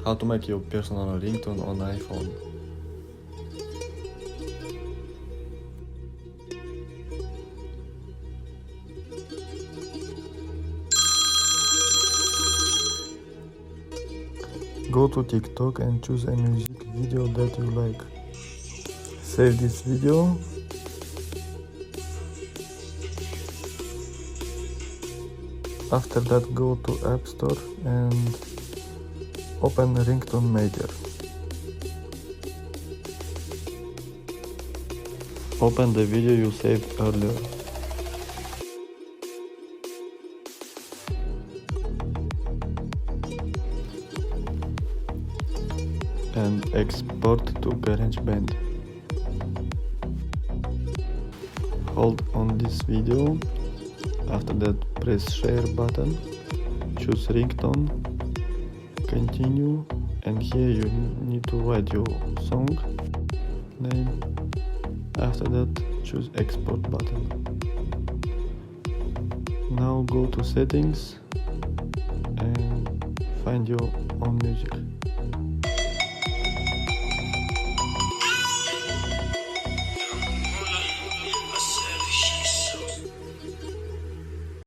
How to make your personal ringtone on iPhone. Go to TikTok and choose a music video that you like. Save this video. After that, go to App Store and open Ringtone Maker. Open the video you saved earlier. And export to GarageBand. Hold on this video. After that, press share button, choose ringtone, continue, and here you need to write your song name. After that, choose export button. Now go to settings and find your own music.